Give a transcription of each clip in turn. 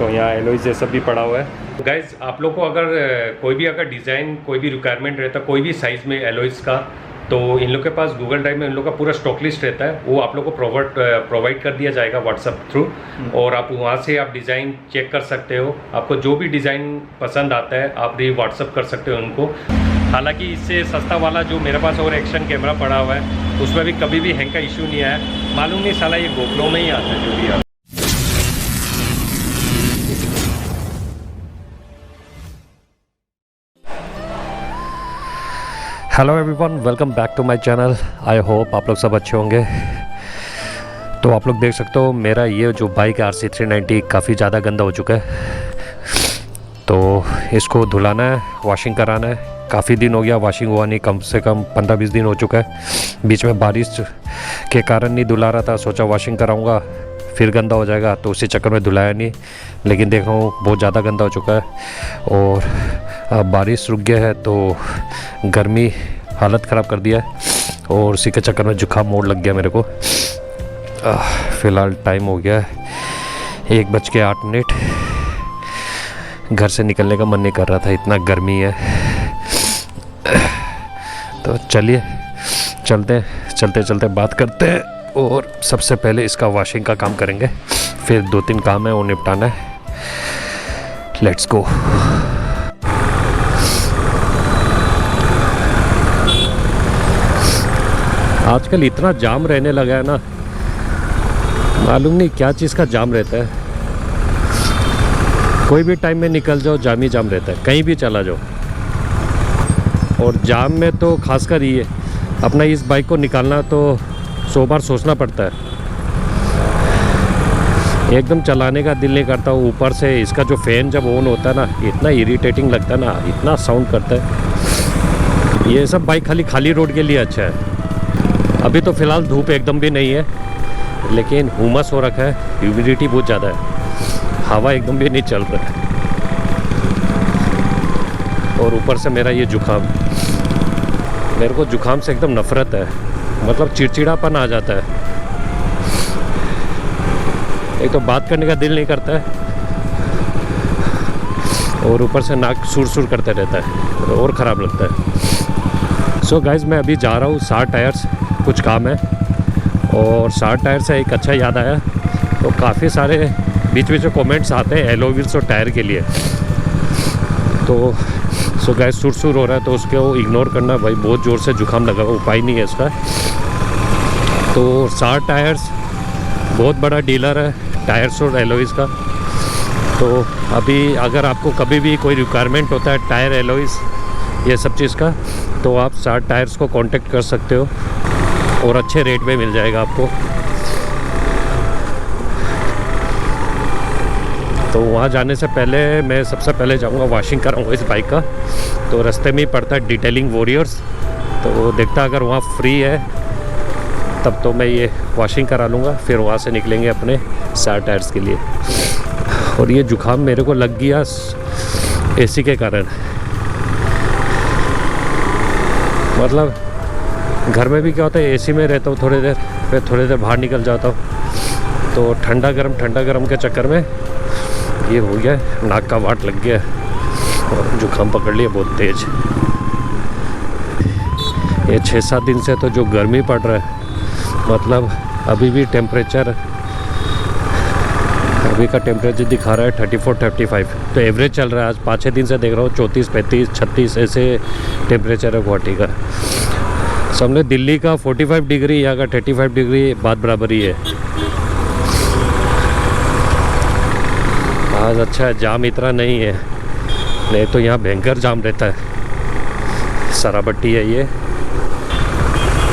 सकते हो। यहाँ एलॉयज़ ये सब भी पड़ा हुआ है। गाइज आप लोग को अगर कोई भी अगर डिज़ाइन कोई भी रिक्वायरमेंट रहता है कोई भी साइज़ में एलॉयज़ का, तो इन लोग के पास गूगल ड्राइव में इन लोग का पूरा स्टॉक लिस्ट रहता है। वो आप लोग को प्रोवाइड कर दिया जाएगा व्हाट्सएप थ्रू, और आप वहाँ से आप डिज़ाइन चेक कर सकते हो। आपको जो भी डिज़ाइन पसंद आता है आप भी व्हाट्सएप कर सकते हो उनको। हालांकि इससे सस्ता वाला जो मेरे पास और एक्शन कैमरा पड़ा हुआ है उसमें भी कभी भी हैंग का इशू नहीं आया। मालूम नहीं साला ये गोप्रो में ही आता है जो भी आता है। Hello everyone, welcome back to my channel. I hope आप लोग सब अच्छे होंगे। तो आप लोग देख सकते हो मेरा ये जो बाइक है RC390 काफ़ी ज़्यादा गंदा हो चुका है। तो इसको धुलाना है, वॉशिंग कराना है। काफ़ी दिन हो गया वॉशिंग हुआ नहीं, कम से कम 15-20 दिन हो चुका है। बीच में बारिश के कारण नहीं धुला रहा था, सोचा वॉशिंग कराऊंगा फिर गंदा हो जाएगा, तो उसी चक्कर में धुलाया नहीं। लेकिन देखा हूँ बहुत ज़्यादा गंदा हो चुका है और अब बारिश रुक गया है तो गर्मी हालत ख़राब कर दिया है और उसी के चक्कर में जुकाम मोड़ लग गया मेरे को। फ़िलहाल टाइम हो गया है 1:08। घर से निकलने का मन नहीं कर रहा था, इतना गर्मी है। तो चलिए चलते बात करते हैं, और सबसे पहले इसका वॉशिंग का काम करेंगे, फिर 2-3 काम है वो निपटाना है। Let's go. आजकल इतना जाम रहने लगा है ना, मालूम नहीं क्या चीज़ का जाम रहता है। कोई भी टाइम में निकल जाओ जाम ही जाम रहता है, कहीं भी चला जाओ। और जाम में तो खासकर ये अपना इस बाइक को निकालना तो 100 बार सोचना पड़ता है। एकदम चलाने का दिल नहीं करता। ऊपर से इसका जो फ़ैन जब ऑन होता है ना, इतना इरिटेटिंग लगता है ना, इतना साउंड करता है। ये सब बाइक खाली रोड के लिए अच्छा है। अभी तो फ़िलहाल धूप एकदम भी नहीं है, लेकिन हुमस हो रखा है, ह्यूमिडिटी बहुत ज़्यादा है, हवा एकदम भी नहीं चल रहा है। और ऊपर से मेरा ये जुकाम, मेरे को जुकाम से एकदम नफ़रत है, मतलब चिड़चिड़ापन आ जाता है। एक तो बात करने का दिल नहीं करता है और ऊपर से नाक सुर करते रहता है और ख़राब लगता है। सो गाइज़ मैं अभी जा रहा हूँ 60 टायर्स, कुछ काम है। और 60 टायर से एक अच्छा याद आया, तो काफ़ी सारे बीच में कमेंट्स आते हैं एलो व्हील्स और टायर के लिए। तो सो गाइस सुर हो रहा है तो उसको इग्नोर करना भाई, बहुत ज़ोर से जुकाम लगा, उपाय नहीं है इसका। तो 60 टायर्स बहुत बड़ा डीलर है टायर्स और एलोइज़ का। तो अभी अगर आपको कभी भी कोई रिक्वायरमेंट होता है टायर, एलोइज़, ये सब चीज़ का, तो आप 60 टायर्स को कांटेक्ट कर सकते हो और अच्छे रेट में मिल जाएगा आपको। तो वहाँ जाने से पहले मैं सबसे पहले जाऊँगा वॉशिंग कराऊँगा इस बाइक का। तो रास्ते में ही पड़ता है डिटेलिंग वॉरियर्स, तो देखता अगर वहाँ फ्री है तब तो मैं ये वॉशिंग करा लूँगा, फिर वहाँ से निकलेंगे अपने 60 टायर्स के लिए। और ये जुकाम मेरे को लग गया AC के कारण, मतलब घर में भी क्या होता है AC में रहता हूँ थोड़ी देर, फिर थोड़ी देर बाहर निकल जाता हूँ, तो ठंडा गरम के चक्कर में ये हो गया, नाक का वाट लग गया और जुकाम पकड़ लिया बहुत तेज़। ये 6-7 दिन से तो जो गर्मी पड़ रहा है, मतलब अभी भी टेम्परेचर, अभी का टेम्परेचर दिखा रहा है 34-35, तो एवरेज चल रहा है। आज 5-6 दिन से देख रहा हूँ 34-35-36 ऐसे टेम्परेचर है गुवाहाटी का। समझो दिल्ली का 45 डिग्री, यहाँ का 35 डिग्री बात बराबर ही है। आज अच्छा है जाम इतना नहीं है, नहीं तो यहाँ भयंकर जाम रहता है। सराबट्टी है ये,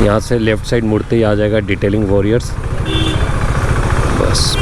यहाँ से लेफ़्ट साइड मुड़ते ही आ जाएगा डिटेलिंग वॉरियर्स, बस।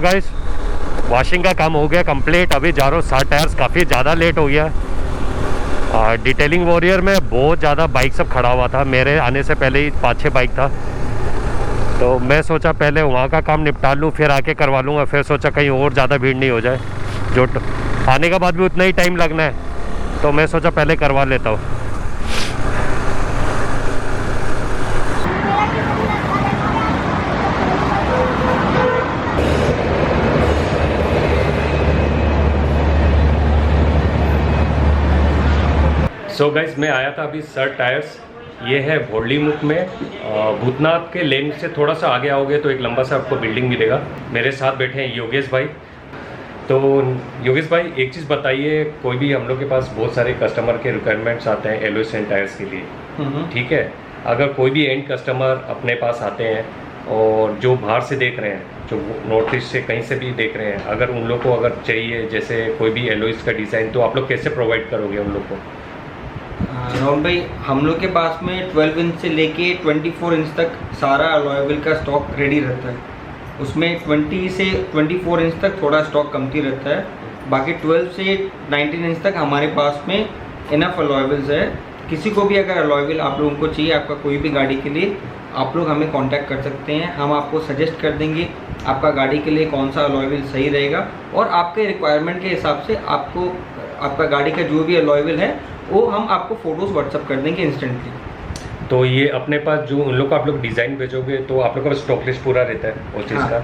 गाइस वॉशिंग का काम हो गया कंप्लीट। अभी जा रहा हूँ 60 टायर्स, काफ़ी ज़्यादा लेट हो गया। डिटेलिंग वॉरियर में बहुत ज़्यादा बाइक सब खड़ा हुआ था, मेरे आने से पहले ही 5-6 बाइक था। तो मैं सोचा पहले वहाँ का काम निपटा लूँ, फिर आके करवा लूँगा। फिर सोचा कहीं और ज़्यादा भीड़ नहीं हो जाए, जो आने के बाद भी उतना ही टाइम लगना है, तो मैं सोचा पहले करवा लेता हूँ। सो गाइस मैं आया था अभी 60 टायर्स। ये है भोरलीमुख में, भूतनाथ के लेन से थोड़ा सा आगे आओगे तो एक लंबा सा आपको बिल्डिंग मिलेगा। मेरे साथ बैठे हैं योगेश भाई। तो योगेश भाई एक चीज़ बताइए, कोई भी हम लोग के पास बहुत सारे कस्टमर के रिक्वायरमेंट्स आते हैं एलॉयज एंड टायर्स के लिए, ठीक है। अगर कोई भी एंड कस्टमर अपने पास आते हैं और जो बाहर से देख रहे हैं, जो नॉर्थ ईस्ट से कहीं से भी देख रहे हैं, अगर उन लोग को अगर चाहिए जैसे कोई भी एलॉयज का डिज़ाइन, तो आप लोग कैसे प्रोवाइड करोगे उन लोग को? राहुल भाई, हम लोग के पास में 12 इंच से लेके 24 इंच तक सारा अलॉयबल का स्टॉक रेडी रहता है। उसमें 20 से 24 इंच तक थोड़ा स्टॉक कमती रहता है, बाकी 12 से 19 इंच तक हमारे पास में इनफ अलॉयबल्स है। किसी को भी अगर अलॉयबल आप लोगों को चाहिए आपका कोई भी गाड़ी के लिए, आप लोग हमें कांटेक्ट कर सकते हैं। हम आपको सजेस्ट कर देंगे आपका गाड़ी के लिए कौन सा अलॉयबल सही रहेगा, और आपके रिक्वायरमेंट के हिसाब से आपको आपका गाड़ी का जो भी अलॉयबल है वो हम आपको फ़ोटोज़ व्हाट्सअप कर देंगे इंस्टेंटली। तो ये अपने पास जो उन लोग को आप लोग डिज़ाइन भेजोगे तो आप लोग का स्टॉक लिस्ट पूरा रहता है उस चीज़ का।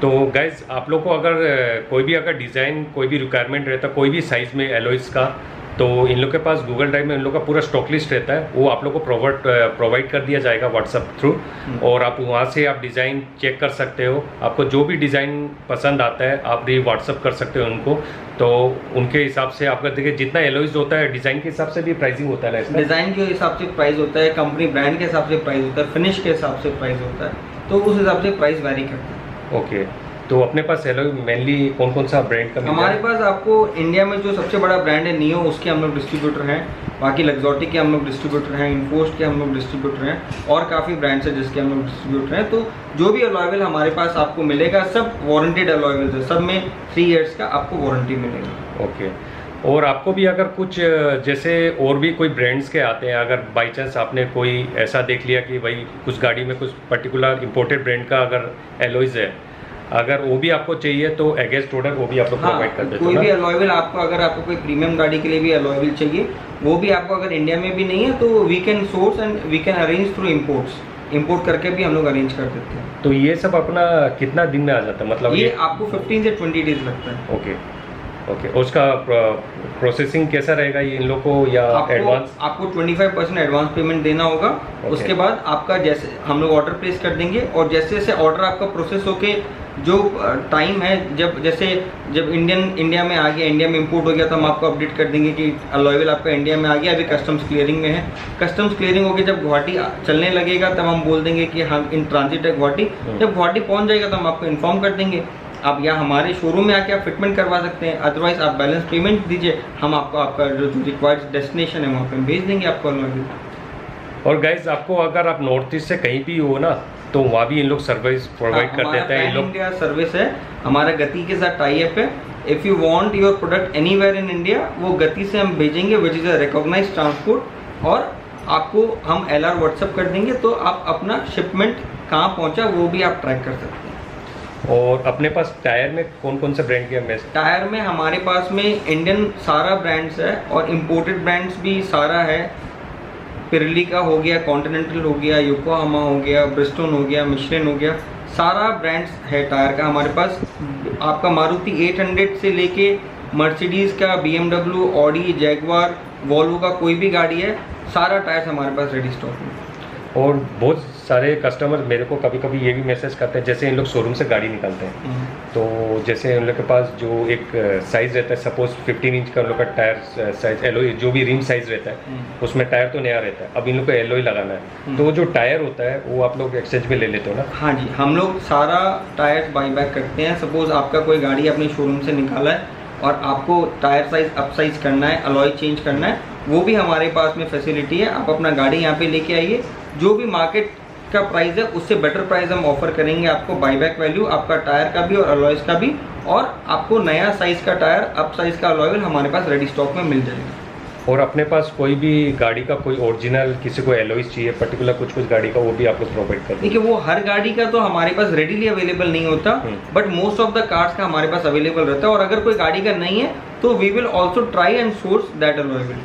तो गाइज आप लोग को अगर कोई भी अगर डिज़ाइन कोई भी रिक्वायरमेंट रहता है कोई भी साइज़ में एलॉयज का, तो इन लोग के पास गूगल ड्राइव में इन लोग का पूरा स्टॉक लिस्ट रहता है, वो आप लोग को प्रोवाइड कर दिया जाएगा व्हाट्सअप थ्रू, और आप वहाँ से आप डिज़ाइन चेक कर सकते हो। आपको जो भी डिज़ाइन पसंद आता है आप भी व्हाट्सअप कर सकते हो उनको, तो उनके हिसाब से आपका देखिए जितना एलॉयज होता है डिज़ाइन के हिसाब से भी प्राइसिंग होता है ना इसका? डिज़ाइन के हिसाब से प्राइस होता है, कंपनी ब्रांड के हिसाब से प्राइस होता है, फिनिश के हिसाब से प्राइस होता है, तो उस हिसाब से प्राइस वैरी करता है। ओके, तो अपने पास एलॉय मेनली कौन कौन सा ब्रांड का? हमारे पास आपको इंडिया में जो सबसे बड़ा ब्रांड है नियो, उसके हम लोग डिस्ट्रीब्यूटर हैं। बाकी लग्जॉटिक के हम लोग डिस्ट्रीब्यूटर हैं, इन्फोस्ट के हम लोग डिस्ट्रीब्यूटर हैं, और काफ़ी ब्रांड्स हैं जिसके हम लोग डिस्ट्रीब्यूटर हैं। तो जो भी अलॉयबल हमारे पास आपको मिलेगा सब वारंटेड अलॉयबल्स है, सब में 3 ईयर्स का आपको वारंटी मिलेगी। ओके, और आपको भी अगर कुछ जैसे और भी कोई ब्रांड्स के आते हैं, अगर बाई चांस आपने कोई ऐसा देख लिया कि भाई कुछ गाड़ी में कुछ पर्टिकुलर इंपोर्टेड ब्रांड का अगर एलॉयज है, अगर वो भी आपको चाहिए तो अगेंस्ट ऑर्डर वो भी आप लोग प्रोवाइड कर देते हैं? कोई भी अलॉयबल आपको, अगर आपको कोई प्रीमियम गाड़ी के लिए भी अलॉयबल चाहिए, वो भी आपको अगर इंडिया में भी नहीं है तो we can source and we can arrange through import करके भी हम लोग अरेंज कर देते हैं। तो ये सब अपना कितना दिन में आ जाता है? मतलब ये आपको 15 से 20 डेज लगता है। ओके ओके, उसका प्रोसेसिंग कैसा रहेगा ये इन लोग को, या एडवांस? आपको 25% एडवांस पेमेंट देना होगा। उसके बाद आपका जैसे हम लोग ऑर्डर प्लेस कर देंगे, और जैसे जैसे ऑर्डर आपका प्रोसेस होके जो टाइम है, जब इंडिया में आ गया, इंडिया में इंपोर्ट हो गया, तो हम आपको अपडेट कर देंगे कि अलॉयबल आपका इंडिया में आ गया, अभी कस्टम्स क्लियरिंग में है। कस्टम्स क्लियरिंग होकर जब गुवाहाटी चलने लगेगा तब हम बोल देंगे कि हम इन ट्रांजिट है गुवाहाटी। जब गुवाहाटी पहुंच जाएगा तो हम आपको इन्फॉर्म कर देंगे। आप यहाँ हमारे शोरूम में आके आप फिटमेंट करवा सकते हैं, अदरवाइज आप बैलेंस पेमेंट दीजिए, हम आपको आपका जो रिक्वायर्ड डेस्टिनेशन है वहाँ पे भेज देंगे आपको अलॉयबल। और गाइज आपको अगर आप नॉर्थ ईस्ट से कहीं भी हो ना, तो वहाँ भी इन लोग सर्विस प्रोवाइड कर देते हैं। इन लोग इंडिया सर्विस है, हमारा गति के साथ टाई अप है। If you want your product anywhere in India, वो गति से हम भेजेंगे, which is a recognised transport, और आपको हम LR व्हाट्सअप कर देंगे, तो आप अपना शिपमेंट कहाँ पहुँचा वो भी आप ट्रैक कर सकते हैं। और अपने पास टायर में कौन कौन से ब्रांड के हैं? टायर में हमारे पास में इंडियन सारा ब्रांड्स है, और इम्पोर्टेड ब्रांड्स भी सारा है। पिरली का हो गया, कॉन्टिनेंटल हो गया, योकोहामा हो गया, ब्रिस्टोन हो गया, मिशलिन हो गया, सारा ब्रांड्स है टायर का हमारे पास। आपका मारुति 800 से लेके मर्सिडीज़ का, BMW, ऑडी, जैगवार, वॉल्वो का कोई भी गाड़ी है, सारा टायर्स हमारे पास रेडी स्टॉक में। और बहुत सारे कस्टमर मेरे को कभी कभी ये भी मैसेज करते हैं, जैसे इन लोग शोरूम से गाड़ी निकालते हैं, तो जैसे इन लोग के पास जो एक साइज़ रहता है, सपोज 15 इंच का उन लोग का टायर साइज, एलोई जो भी रिम साइज़ रहता है, उसमें टायर तो नया रहता है, अब इन लोग को एलोई लगाना है, तो जो टायर होता है वो आप लोग एक्सचेंज में ले लेते हो ना? हाँ जी, हम लोग सारा टायर बाई बैक करते हैं। सपोज़ आपका कोई गाड़ी अपने शोरूम से निकाला है और आपको टायर साइज़ अप साइज़ करना है, अलॉय चेंज करना है, वो भी हमारे पास में फैसिलिटी है। आप अपना गाड़ी यहाँ पे लेके आइए, जो भी मार्केट जिसका प्राइस है उससे बेटर प्राइस हम ऑफर करेंगे आपको, बाईबैक वैल्यू आपका टायर का भी और अलॉयज का भी, और आपको नया साइज़ का टायर अप साइज़ का अलॉय व्हील हमारे पास रेडी स्टॉक में मिल जाएगा। और अपने पास कोई भी गाड़ी का कोई ओरिजिनल किसी को एलॉयज चाहिए पर्टिकुलर कुछ गाड़ी का, वो भी आप लोग प्रोवाइड करते हैं? देखिए वो हर गाड़ी का तो हमारे पास रेडीली अवेलेबल नहीं होता, but most of the cars का हमारे पास अवेलेबल रहता है, और अगर कोई गाड़ी का नहीं है तो we will also try and source that alloy wheel.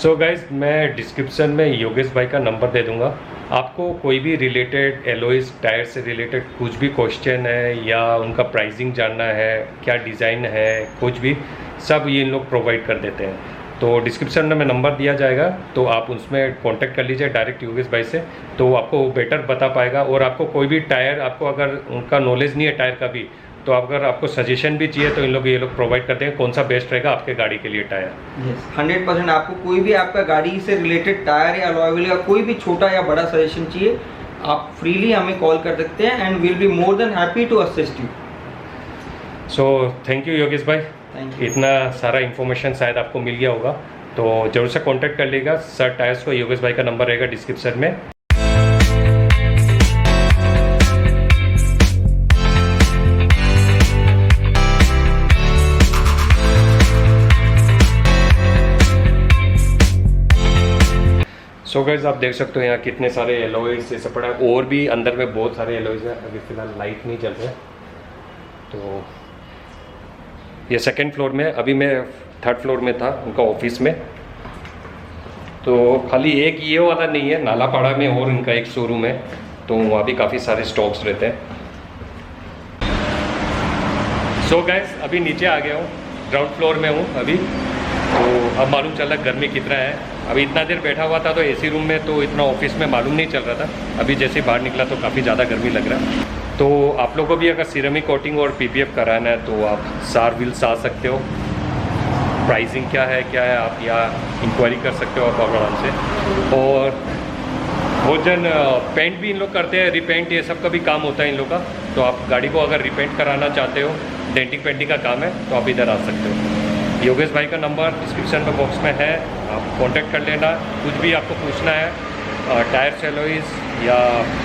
So guys मैं डिस्क्रिप्शन में योगेश भाई का नंबर दे दूंगा, आपको कोई भी रिलेटेड एलॉयज टायर से रिलेटेड कुछ भी क्वेश्चन है या उनका प्राइसिंग जानना है, क्या डिज़ाइन है, कुछ भी, सब ये इन लोग प्रोवाइड कर देते हैं। तो डिस्क्रिप्शन में नंबर दिया जाएगा, तो आप उसमें कांटेक्ट कर लीजिए डायरेक्ट योगेश भाई से, तो आपको बेटर बता पाएगा। और आपको कोई भी टायर, आपको अगर उनका नॉलेज नहीं है टायर का भी, तो अगर आपको सजेशन भी चाहिए तो ये लोग प्रोवाइड करते हैं कौन सा बेस्ट रहेगा आपके गाड़ी के लिए टायर। 100% आपको कोई भी आपका गाड़ी से रिलेटेड टायर या अलॉय व्हील का कोई भी छोटा या बड़ा सजेशन चाहिए, आप फ्रीली हमें कॉल कर सकते हैं and will be more than happy to assist you. So thank you Yogesh भाई, इतना सारा इन्फॉर्मेशन शायद आपको मिल गया होगा, तो जरूर से कांटेक्ट कर लीजिएगा सर टायर्स को। योगेश भाई का नंबर रहेगा डिस्क्रिप्शन में। सो गाइस आप देख सकते हो यहाँ कितने सारे एलॉयज ये सब पड़ा है, और भी अंदर में बहुत सारे एलॉयज हैं। अभी फ़िलहाल लाइट नहीं जल रहा है, तो ये सेकंड फ्लोर में, अभी मैं थर्ड फ्लोर में था उनका ऑफिस में। तो खाली एक ये वाला नहीं है, नालापाड़ा में और इनका एक शोरूम है, तो वहाँ भी काफ़ी सारे स्टॉक्स रहते हैं। सो गाइस अभी नीचे आ गया हूँ, ग्राउंड फ्लोर में हूँ अभी, तो अब मालूम चला गर्मी कितना है। अभी इतना देर बैठा हुआ था तो एसी रूम में, तो इतना ऑफिस में मालूम नहीं चल रहा था। अभी जैसे बाहर निकला तो काफ़ी ज़्यादा गर्मी लग रहा है। तो आप लोगों को भी अगर सिरेमिक कोटिंग और पीपीएफ कराना है तो आप सार व्हील्स आ सकते हो। प्राइसिंग क्या है आप यहाँ इंक्वायरी कर सकते हो आप आराम से। और भोजन पेंट भी इन लोग करते हैं, रिपेंट ये सब का भी काम होता है इन लोग का। तो आप गाड़ी को अगर रिपेंट कराना चाहते हो, डेंटिंग पेंटिंग का काम है, तो आप इधर आ सकते हो। योगेश भाई का नंबर डिस्क्रिप्शन में बॉक्स में है, आप कांटेक्ट कर लेना। कुछ भी आपको पूछना है टायर सेलोइज या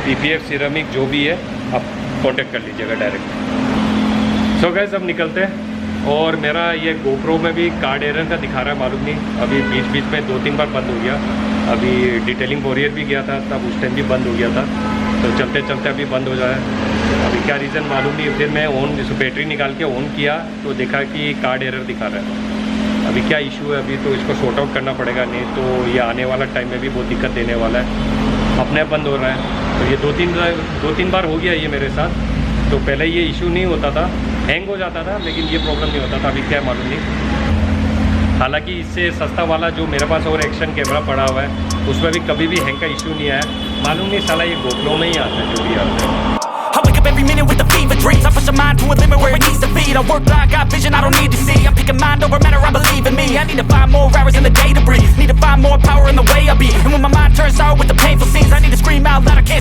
पीपीएफ सिरेमिक जो भी है, आप कांटेक्ट कर लीजिएगा डायरेक्ट। सो गाइस अब निकलते हैं। और मेरा ये गोप्रो में भी कार्ड एरर का दिखा रहा है, मालूम नहीं, अभी बीच में 2-3 बार बंद हो गया। अभी डिटेलिंग बोरियर भी गया था, तब उस टाइम भी बंद हो गया था, तो चलते चलते अभी बंद हो जाए। अभी क्या रीज़न मालूम नहीं। फिर मैं ऑन जैसे बैटरी निकाल के ऑन किया तो देखा कि कार्ड एरर दिखा रहा है। अभी क्या इशू है, अभी तो इसको सॉर्ट आउट करना पड़ेगा, नहीं तो ये आने वाला टाइम में भी बहुत दिक्कत देने वाला है। अपने आप बंद हो रहा है, तो ये 2-3 बार हो गया ये मेरे साथ। तो पहले ये इशू नहीं होता था, हैंग हो जाता था, लेकिन ये प्रॉब्लम नहीं होता था। अभी क्या मालूम नहीं। हालांकि इससे सस्ता वाला जो मेरे पास और एक्शन कैमरा पड़ा हुआ है, उसमें भी कभी भी हैंग का इशू नहीं आया। मालूम नहीं साला ये गोप्रो में ही आता है, जो भी आता है। I wake up every minute with the fever dreams. I push my mind to a limit where it needs to be. I work blind, got vision I don't need to see. I'm picking mind over matter, I believe in me. I need to find more hours in the day to breathe. Need to find more power in the way I be. And when my mind turns sour with the painful scenes, I need to scream out loud, I can't